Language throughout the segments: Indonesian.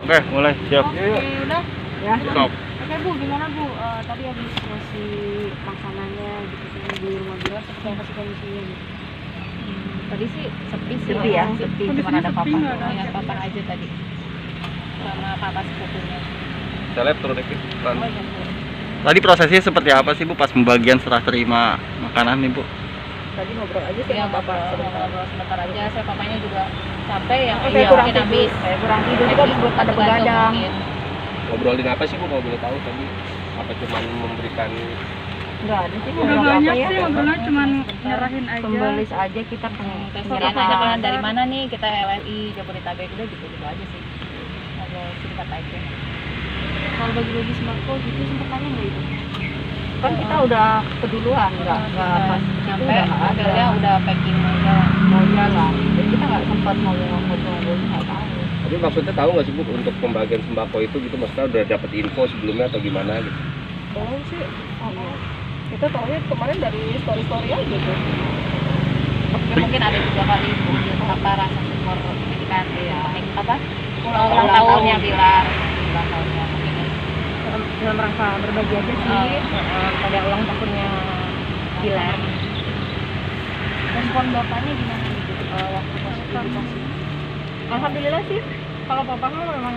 Oke, mulai siap. Oke, udah. Ya. Stop. Oke Bu, gimana Bu? Tadi habis ngasih makanannya gitu kan di rumah Bila seperti apa sih kondisinya gitu? Tadi sih sepi sih. Sepi ya? Sepi, cuma ada papa. Ya, papa aja tadi. Sama kakak sepupunya. Saya lihat turun dikit. Oh, iya, Bu. Tadi prosesnya seperti apa sih Bu pas pembagian serah terima makanan nih Bu? Tadi ngobrol aja sih sama papa ngobrol sebentar aja. Saya papanya juga capek ya. Oke, kurang tidur. Habis. Saya kurang tidur juga buat pada begadang. Ngobrolin apa sih Bu kalau boleh tahu tadi? Apa cuman memberikan Enggak ada sih. Udah ngobrol banyak apa ya? sih, ngobrolnya cuman nyerahin aja. Pembelis aja kita Terus aja kan dari mana nih? Kita LRI Jabodetabek udah gitu aja sih. Ada singkat aja. Kalau bagi-bagi sembako gitu sempat tanya nggak itu? Kan kita udah keduluan, enggak pas Sampai akhirnya udah packing aja. mau jalan. Jadi kita nggak sempat mau ngobrol-ngobrol, nggak tahu. tapi maksudnya tahu nggak sih Bu untuk pembagian sembako itu gitu, maksudnya udah dapat info sebelumnya atau gimana gitu? Tahu sih. Kita tahunya kemarin dari story aja tuh. Mungkin ada juga kali Bu, apa rasa syukur pendidikan ya. Apa? Ulang tahunnya Bilar. Ulang tahunnya mungkin Dalam rangka berbagi aja sih. pada ulang tahunnya Bilar. Respon bapaknya gimana gitu? Waktu pas edukasi? Alhamdulillah sih. Kalau papa mah memang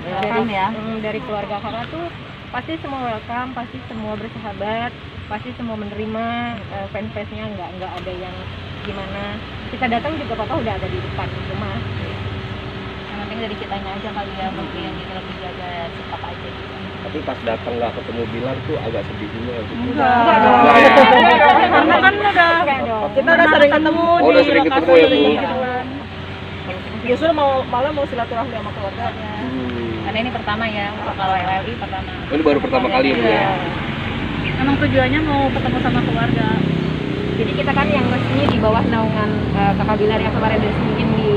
Welcome ya. dari keluarga kakak tuh pasti semua welcome, pasti semua bersahabat, pasti semua menerima fans-fansnya, nggak ada yang gimana. Kita datang juga papa udah ada di depan rumah. Yang penting dari kitanya aja kali ya, mungkin yang kita lebih jaga sikap aja gitu. Tapi pas datang nggak ketemu Bilar tuh agak sedih juga gitu. Enggak. Enggak ya? Karena kan udah Kita udah sering ketemu Oh, udah sering ketemu ya, Bu? Justru malah mau silaturahmi sama keluarganya. Karena ini pertama ya, kalau LLI pertama. Oh, ini baru pertama kali ya Bu ya? emang tujuannya mau ketemu sama keluarga. Jadi kita kan yang resmi di bawah naungan Kakak Bilar yang kemarin diresmiin di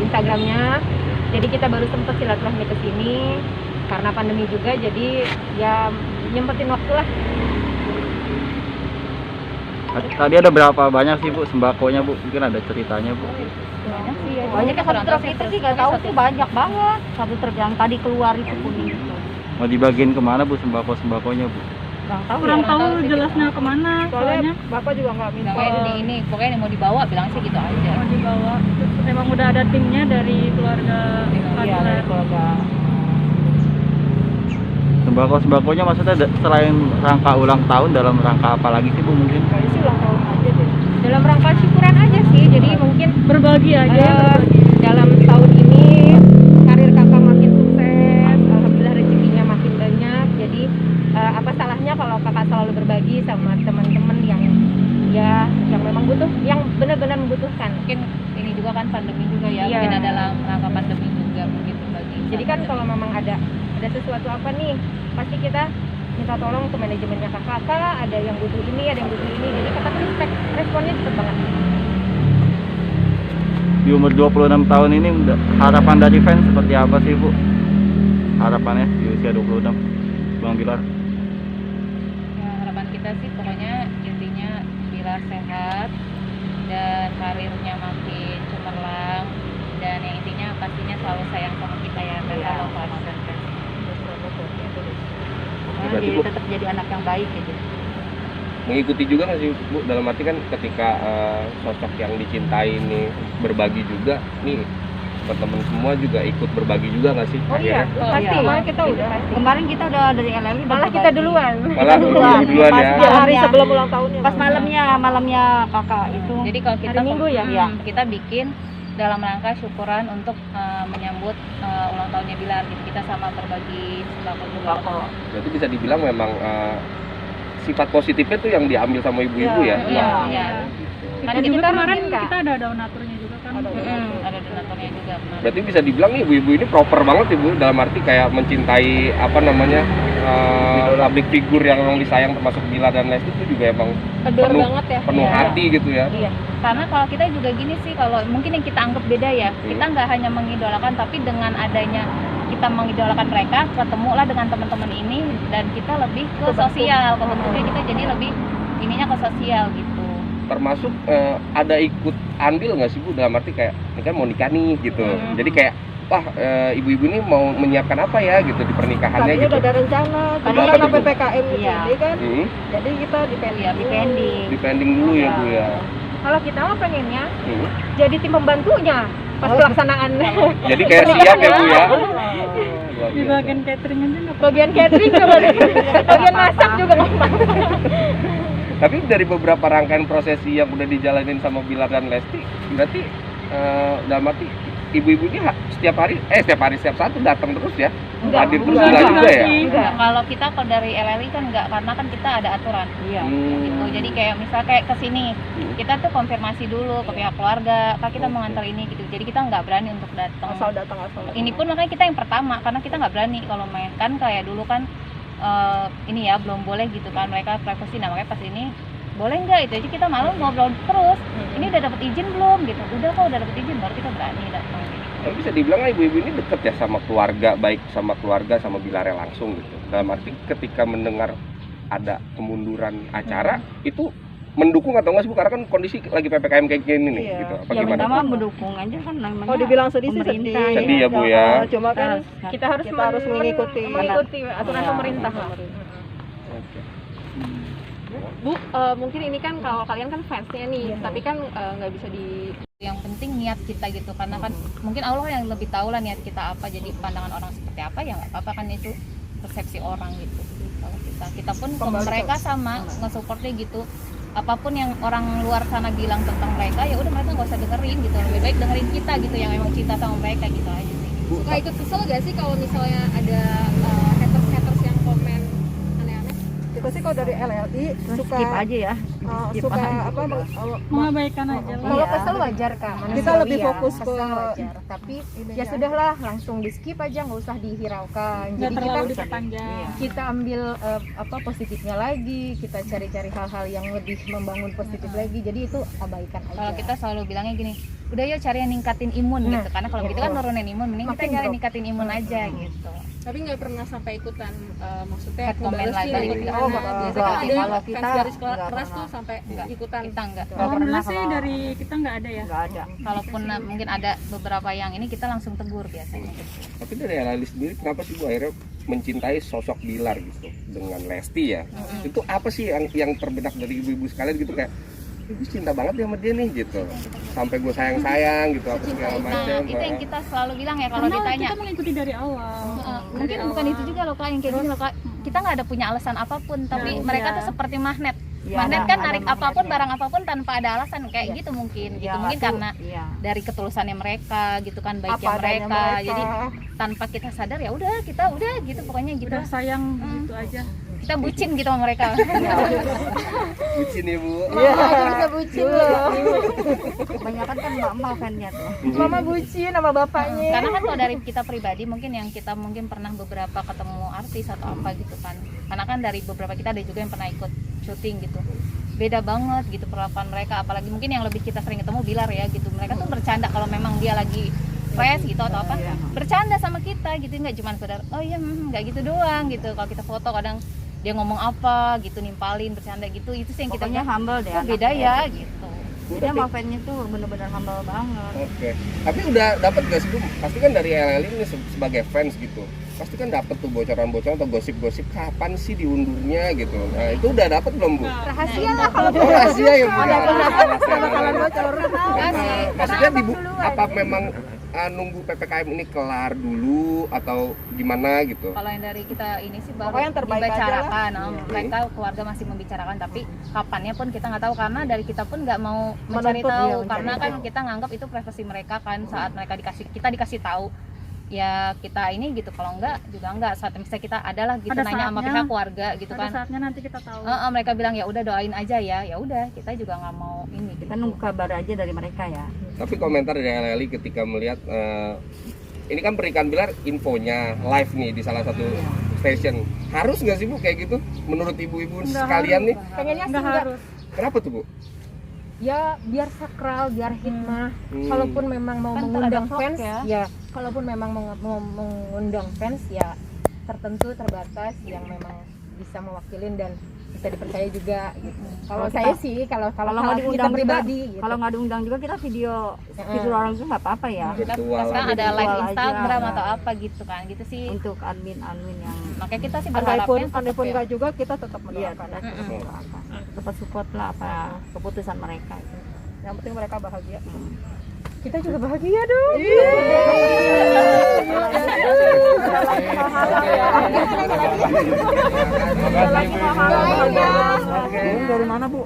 Instagramnya. Jadi kita baru sempat silaturahmi ke sini karena pandemi juga, jadi ya nyempetin waktu lah. Tadi ada berapa banyak sih Bu sembakonya Bu? Mungkin ada ceritanya Bu. Banyak sih ya. Banyak satu truk itu sih nggak tahu sih banyak banget. Satu truk yang tadi keluar itu kuning itu. Mau dibagiin kemana Bu sembako-sembakonya Bu? Nggak tahu. Kurang nggak tahu tahu sih jelasnya kemana, soalnya Bapak juga nggak minta. Pokoknya mau dibawa bilang sih gitu aja. mau dibawa. Terus emang udah ada timnya dari keluarga Iya, dari keluarga. Sembako-sembakonya maksudnya selain rangka ulang tahun dalam rangka apa lagi sih Bu mungkin? Kayaknya sih ulang tahun aja deh. Dalam rangka syukuran aja sih. Jadi mungkin berbagi aja. berbagi. Dalam tahun ini karir kakak makin sukses, alhamdulillah rezekinya makin banyak. Jadi apa salahnya kalau kakak selalu berbagi sama teman-teman yang memang butuh, yang benar-benar membutuhkan. Mungkin ini juga kan pandemi juga ya. Iya. Mungkin dalam rangka pandemi juga mungkin berbagi. Jadi kan kalau memang ada sesuatu apa nih, pasti kita minta tolong ke manajemennya kakak, ada yang butuh ini, ada yang butuh ini. Jadi kakak tuh responnya cepet banget. Di umur 26 tahun ini harapan dari fans seperti apa sih Bu? Harapannya di usia 26 Bang Bilar. Ya, harapan kita sih pokoknya intinya Bilar sehat dan karirnya makin cemerlang, dan yang intinya pastinya selalu sayang sama kita ya, dan selalu konsisten. Berarti, Jadi Bu, tetap jadi anak yang baik gitu. mengikuti juga nggak sih Bu, dalam arti kan ketika sosok yang dicintai ini berbagi juga nih, teman-teman semua juga ikut berbagi juga nggak sih? Oh iya, akhirnya? pasti. Iya. Malah kita udah Kemarin kita udah dari LLI udah malah kita berbagi. duluan. Malah duluan. duluan Pas ya. malamnya. Sebelum ulang tahunnya. Pas malamnya kakak itu. Jadi kalau kita Hari Minggu ya? Iya. kita bikin dalam rangka syukuran untuk menyambut ulang tahunnya Bilar. Gitu. Kita sama berbagi sembako juga. Berarti bisa dibilang memang sifat positifnya tuh yang diambil sama ibu-ibu ya? Iya, Wah. iya. Kita Kan juga kita kemarin rutin, Kak. kita ada donaturnya juga kan. Ada donaturnya juga kemarin. Berarti bisa dibilang nih ibu-ibu ini proper banget ibu, dalam arti kayak mencintai apa namanya public figure yang memang disayang, termasuk Bilar dan Lesti itu juga emang Adore penuh- banget ya. penuh Iya. hati gitu ya. Iya, karena kalau kita juga gini sih, kalau mungkin yang kita anggap beda ya, kita nggak hanya mengidolakan, tapi dengan adanya kita mengidolakan mereka, ketemulah dengan teman-teman ini, dan kita lebih ke sosial, kebentuknya kita jadi lebih ininya ke sosial gitu. Termasuk ada ikut andil nggak sih Bu, dalam arti kayak ini kan mau nikah nih gitu, jadi kayak wah ibu-ibu ini mau menyiapkan apa ya gitu di pernikahannya Tadinya gitu. udah ada rencana, Udah tadi apa karena tuh, Bu? PPKM Iya. ini kan, Hmm, jadi kita dipending. Iya, depending. dipending dulu ya Bu ya. Kalau kita mah pengennya Hmm. jadi tim pembantunya pas pelaksanaan. Jadi kayak siap ya Bu ya. Luar Di biasa. bagian catering aja nggak Bagian catering juga, bagian masak juga ngomong. Tapi dari beberapa rangkaian prosesi yang udah dijalanin sama Bilar dan Lesti, berarti dalam arti ibu-ibu ini setiap hari setiap satu datang terus ya? Hadir terus Enggak enggak juga ya? sih. Enggak, kalau kita kalau dari LLI kan enggak, karena kan kita ada aturan. Iya. Gitu. Jadi kayak misal kayak ke sini, kita tuh konfirmasi dulu ke pihak keluarga, Kak kita mau ngantar ini gitu. Jadi kita nggak berani untuk datang. Asal datang. Ini pun makanya kita yang pertama, karena kita nggak berani kalau main kan kayak dulu kan ini ya belum boleh gitu kan, mereka privacy. Nah makanya pas ini boleh nggak itu aja kita malu ngobrol terus. Ini udah dapet izin belum gitu? Udah kok udah dapet izin baru kita berani datang. Gitu. Tapi bisa dibilang ibu-ibu ini deket ya sama keluarga, baik sama keluarga sama Bilarnya langsung gitu. Dalam arti ketika mendengar ada kemunduran acara itu mendukung atau enggak sih Bu? Karena kan kondisi lagi PPKM kayak gini nih Iya. gitu. Apa Ya gimana? pertama mendukung aja kan namanya. Oh dibilang sedih sih sedih. pemerintah, Sedih ya, Bu, ya. Cuma kan Kita harus Kita harus mengikuti. aturan Iya, pemerintah. Oke. Bu, mungkin ini kan kalau kalian kan fansnya nih, tapi kan nggak bisa di Yang penting niat kita gitu, karena kan mungkin Allah yang lebih tahu lah niat kita apa. Jadi pandangan orang seperti apa ya nggak apa-apa kan, itu persepsi orang gitu. Kalau kita pun ke mereka sama nge-supportnya gitu. Apapun yang orang luar sana bilang tentang mereka ya udah mereka nggak usah dengerin gitu. Lebih baik dengerin kita gitu yang emang cinta sama mereka gitu aja sih. suka ikut kesel gak sih kalau misalnya ada haters yang komen aneh-aneh? kita sih kalau dari LLI suka Skip aja ya. suka apa Mengabaikan aja lah. Kalau kesel wajar Kak, kita lebih fokus ke wajar. Tapi ya sudahlah, langsung di skip aja, nggak usah dihiraukan. Nggak Jadi terlalu kita diperpanjang. kita ambil positifnya lagi, kita cari-cari hal-hal yang lebih membangun positif lagi. Jadi itu abaikan aja. Kalau kita selalu bilangnya gini, udah yuk cari yang ningkatin imun gitu. Karena kalau gitu kan nurunin imun, mending kita Makin cari drop. ningkatin imun aja gitu. Tapi nggak pernah sampai ikutan, maksudnya Head comment ngebalesin lagi gitu. gitu. Karena Oh, biasanya enggak. kan ada Kalau fans kita garis keras enggak tuh sampai Enggak. ikutan. Kita enggak. Alhamdulillah sih dari kita nggak ada ya. nggak ada. Kalaupun mungkin ada beberapa yang ini kita langsung tegur biasanya. Tapi dari LLI sendiri kenapa sih Bu akhirnya mencintai sosok Bilar gitu dengan Lesti ya? Itu apa sih yang terbenak dari ibu-ibu sekalian gitu kayak gue cinta banget ya sama dia nih gitu. Sampai gue sayang-sayang gitu apa segala Nah, macam. itu yang kita selalu bilang ya kalau Karena ditanya. kita mengikuti dari awal. Mungkin bukan itu juga loh Kak, yang kayak gini loh Kak. Kita nggak ada punya alasan apapun, tapi mereka tuh seperti magnet. Magnet kan narik apapun, barang apapun tanpa ada alasan kayak gitu mungkin. Gitu mungkin karena dari ketulusannya mereka gitu kan, baiknya Apa adanya mereka. mereka. Jadi tanpa kita sadar ya udah kita udah gitu pokoknya gitu. Udah sayang gitu aja. Kita bucin gitu sama mereka. Bucin ya Bu. Bisa bucin loh. Kebanyakan kan mama fannya tuh. Mama bucin sama bapaknya. Karena kan kalau dari kita pribadi mungkin yang kita mungkin pernah beberapa ketemu artis atau apa gitu kan. Karena kan dari beberapa kita ada juga yang pernah ikut syuting gitu. Beda banget gitu perlakuan mereka, apalagi mungkin yang lebih kita sering ketemu Bilar ya gitu. Mereka tuh bercanda kalau memang dia lagi fresh gitu atau apa, bercanda sama kita gitu, nggak cuma sekedar oh iya nggak gitu doang gitu. Kalau kita foto kadang dia ngomong apa gitu, nimpalin bercanda gitu, itu sih yang kita bilang humble deh oh, beda ya gitu. Dia sama fannya tuh bener-bener humble banget. Oke. Tapi udah dapat gak sih Bu? Pasti kan dari LLI ini sebagai fans gitu. Pasti kan dapat tuh bocoran-bocoran atau gosip-gosip kapan sih diundurnya gitu. Nah, itu udah dapat belum Bu? Rahasia lah kalau Oh, rahasia ya Bu. bakalan bocor. Maksudnya apa memang nunggu PPKM ini kelar dulu atau gimana gitu? Kalau yang dari kita ini sih baru Pokoknya yang terbaik aja dibicarakan, lah. mereka keluarga masih membicarakan, tapi kapannya pun kita nggak tahu karena dari kita pun nggak mau mencari Menuntut, tahu, iya, mencari karena kan tahu. kita nganggap itu privasi mereka kan saat mereka dikasih tahu ya kita ini gitu, kalau enggak juga enggak, saat misalnya kita adalah gitu Pada nanya sama saatnya- pihak keluarga gitu Pada kan. saatnya nanti kita tahu. Mereka bilang ya udah doain aja ya udah kita juga nggak mau ini gitu. Kita nunggu kabar aja dari mereka ya. Tapi komentar dari LLI ketika melihat ini kan pernikahan Bilar infonya live nih di salah satu station. Harus nggak sih Bu kayak gitu? Menurut ibu-ibu sekalian nih, pengennya sih Nggak enggak. harus. kenapa tuh Bu? Ya biar sakral, biar hikmah. Hmm. Kalaupun memang mau Kan mengundang ada vlog fans ya. kalaupun memang mau mengundang fans ya tertentu terbatas yang memang bisa mewakilin dan bisa bisa dipercaya juga gitu. Kalau Kalau saya kita- sih kalau kalau nggak kita diundang juga, pribadi gitu. kalau nggak diundang juga kita video orang itu nggak apa-apa ya. kita Virtual sekarang aja ada gitu. live Virtual Instagram aja. atau apa gitu kan gitu sih. Untuk admin yang Makanya kita sih Andai berharapnya pun tetap ya. enggak juga kita tetap iya mendoakan. tetap support lah apa keputusan mereka itu. Yang penting mereka bahagia. Kita juga bahagia dong. Dari mana Bu?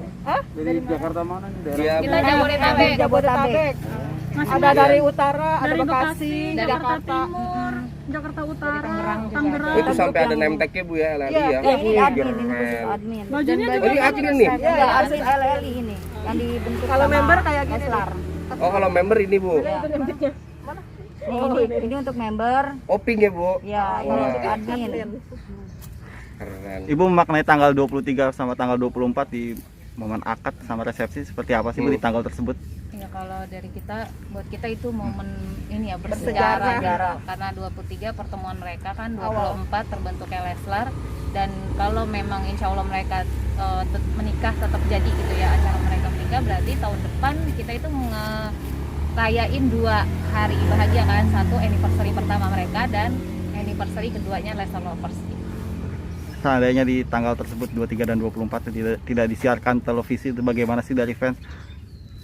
Dari Jakarta mana nih? Iya, Kita Jabodetabek. Jabodetabek. Ada dari utara, ada dari Bekasi, Jakarta Jakarta. Timur, Jakarta Utara, Tangerang juga Tangerang. itu sampai ada name tag-nya Bu ya, LLI ya. Ini admin, ini Keren. khusus admin. Bajunya Oh, juga ini admin nih. Ya, admin LLI ini yang dibentuk Kalau sama member kayak gini Leslar. Oh, kalau member ini Bu. Ya. Ini untuk member, Oh, pink ya Bu. ya ini Wah. untuk admin. Keren. Ibu memaknai tanggal 23 sama tanggal 24 di momen akad sama resepsi seperti apa sih Bu di tanggal tersebut? Ya kalau dari kita, buat kita itu momen ini ya Bersejarah. bersejarah gitu. Karena 23 pertemuan mereka kan 24 terbentuknya Leslar, dan kalau memang insya Allah mereka menikah tetap jadi gitu ya acara mereka menikah, berarti tahun depan kita itu ngerayain 2 hari bahagia kan, satu anniversary pertama mereka dan anniversary keduanya Leslar Lovers. Seandainya di tanggal tersebut 23 dan 24 tidak disiarkan televisi, itu bagaimana sih dari fans?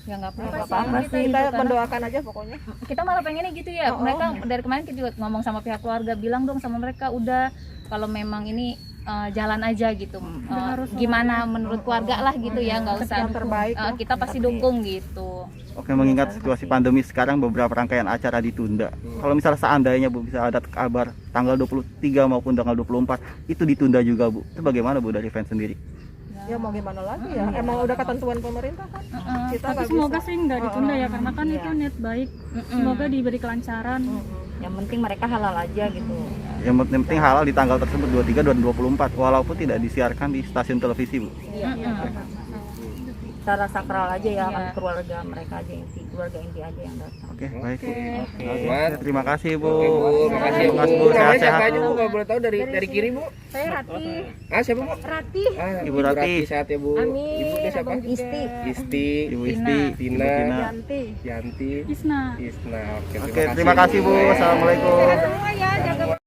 Ya nggak Nggak apa-apa apa-apa sih, sih, Kita karena mendoakan aja pokoknya. kita malah pengennya gitu ya. Mereka dari kemarin kita juga ngomong sama pihak keluarga, bilang dong sama mereka udah kalau memang ini jalan aja gitu. Gimana menurut keluarga lah gitu ya, nggak usah Yang terbaik lah. kita pasti dukung gitu. Oke, mengingat situasi pandemi sekarang beberapa rangkaian acara ditunda. Kalau misalnya seandainya Bu bisa ada kabar tanggal 23 maupun tanggal 24 itu ditunda juga Bu. Itu bagaimana Bu dari fans sendiri? Ya mau gimana lagi ya? Emang udah ketentuan pemerintah kan. Kita Tapi nggak semoga bisa. sih nggak ditunda ya, karena kan itu niat baik. Semoga diberi kelancaran. Yang penting mereka halal aja gitu. Yang penting halal di tanggal tersebut 23 dan 24 walaupun tidak disiarkan di stasiun televisi Bu. Secara sakral aja ya, kan keluarga mereka aja keluarga inti aja yang datang. Oke, baik Bu. Mas. Terima kasih Bu. Oke, Bu. Makasih ya, Bu. Mas Bu, Namanya siapa sehat-sehat. aja Bu? Kalau boleh tahu dari kiri Bu. Saya Rati. Ah, siapa Bu? Rati. Ah, Ibu Rati. Sehat ya Bu. Amin. Ibunya siapa? Isti. Isti, Ibu Isti, Ibu Tina, Yanti. Yanti, Isna. Isna. Oke, terima kasih Bu. Assalamualaikum. Semua ya, jaga